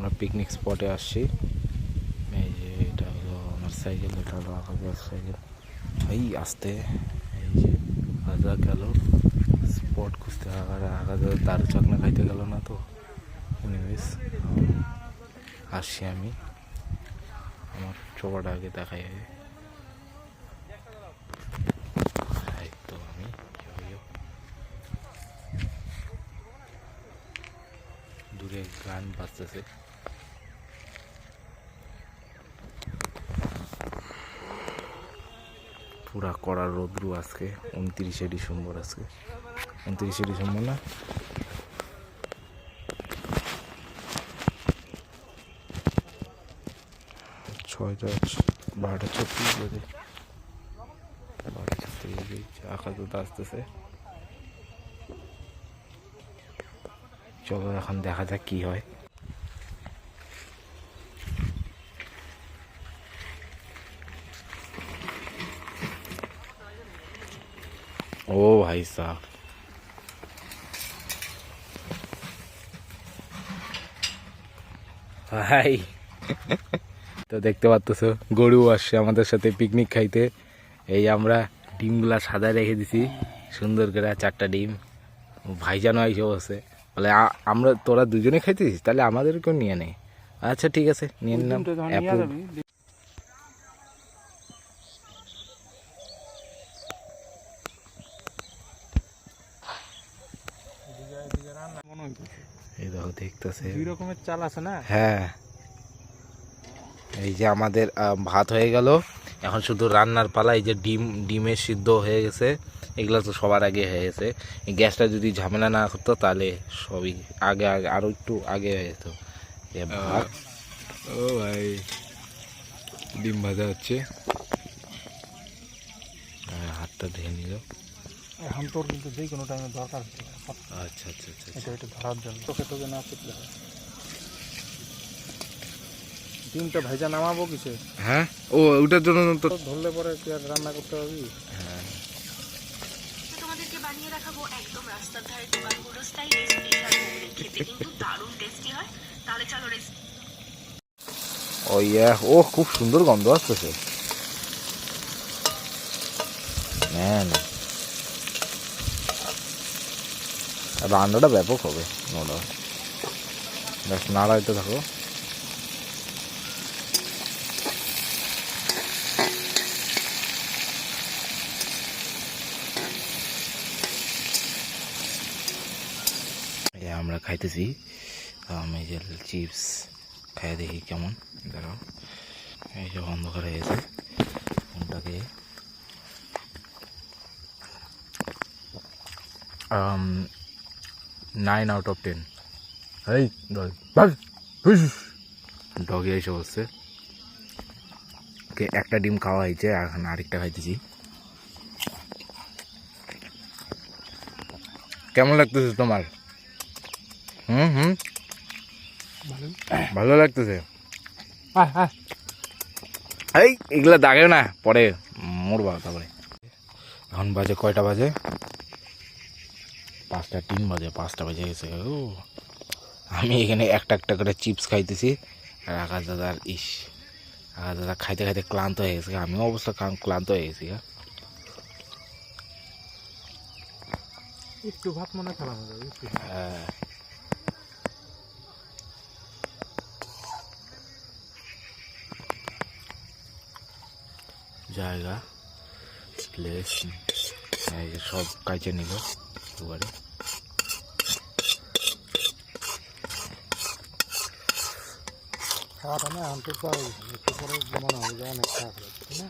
আমরা পিকনিক স্পটে আসছি। এই যে এটা হলো আমার সাইকেল, এটা হলো আকাশের সাইকেল। এই আসতে এই যে আজা গেল স্পট খুঁজতে, আকাশে দারু চাকনা খাইতে গেল না তো। এনিওয়েজ আসছি আমি, আমার চোপাটা আগে দেখাই। এই তো আমি দূরে গান বাজতেছে। পুরা কড়া রোদ্রু আজকে, 29শে ডিসেম্বর। আজকে 29শে ডিসেম্বর না, 12:36 বাজে। 12:36 বাজে আকাশ তো আসতেছে। চলো এখন দেখা যাক কি হয়। ও ভাই সাহ, ভাই তো দেখতে পাচ্তেছো গরু আসছে আমাদের সাথে পিকনিক খাইতে। এই আমরা ডিমগুলা সাদায় রেখে দিছি সুন্দর করে, 4টা ডিম। ভাইজানও আইসে বসে, বলে আমরা তোরা দুজনে খাইতেছিস, তাহলে আমাদেরকেও নিয়ে নে। আচ্ছা ঠিক আছে, নিয়ে নিলাম। এই দেখো দেখতেছে, দুই রকমের চাল আছে না। হ্যাঁ, এই যে আমাদের ভাত হয়ে গেল, এখন শুধু রান্নার পালা। এই যে ডিমের সিদ্ধ হয়ে গেছে, এগুলো তো সবার আগে হয়ে গেছে। এই গ্যাসটা যদি ঝামেলা না করতো তাহলে সবই আগে আগে আরো একটু আগে হয়ে যেত। ভাত, ও ভাই ডিম ভাজা হচ্ছে। হাতটা ধুয়ে নিল। এখন তোর কিন্তু যে কোনো টাইমে দরকার। আচ্ছা আচ্ছা আচ্ছা, এটা ধরার জন্য তোকে তোকে না করতে হয়। ডিমটা ভাইজা নামাবো কিসে? হ্যাঁ, ও ওটার জন্য তো ধরলে পরে কি আর রান্না করতে পারবি? হ্যাঁ, তোমাদেরকে বানিয়ে রাখাবো একদম রাস্তার ধারে দোকানগুলো স্টাইলে স্পেশাল মোগলাই, খেতে কিন্তু দারুণ টেস্টি হয়। তাহলে চলো রেসিপি। ও ইয়া, ও খুব সুন্দর গন্ধ আসতেছে। ম্যান, রান্নাটা ব্যাপক হবে। বেশ নাড়াইতে থাকো। আমরা খাইতেছি এই যে চিপস, খাই দেখি কেমন। দাঁড়াও, এই যে অন্ধকার হয়ে গেছে ফোনটাকে। 9 out of 10। এই ডগে এসে বসছে। একটা ডিম খাওয়া হয়েছে, এখন আরেকটা খাইতেছি। কেমন লাগতেছে তোমার? ভালো লাগতেছে। এই এগুলা দাগে না, পরে মরবা। তারপরে এখন বাজে কয়টা বাজে? 5:03 বাজে, 5টা বাজে গেছে। ও আমি এখানে একটা একটা করে চিপস খাইতেছি, আর আকাশ দাদার আকাশ দাদা খাইতে খাইতে ক্লান্ত হয়ে গেছে। আমিও অবশ্য ক্লান্ত হয়ে গেছি। একটু ভাত মনে খারাপ হয়ে যাবে। হ্যাঁ, জায়গা প্লেস সব কাজে নিল এবারে। খাওয়াটা না এখন তো একটু পরে মনে হবে যে অনেক খারাপ হচ্ছে না।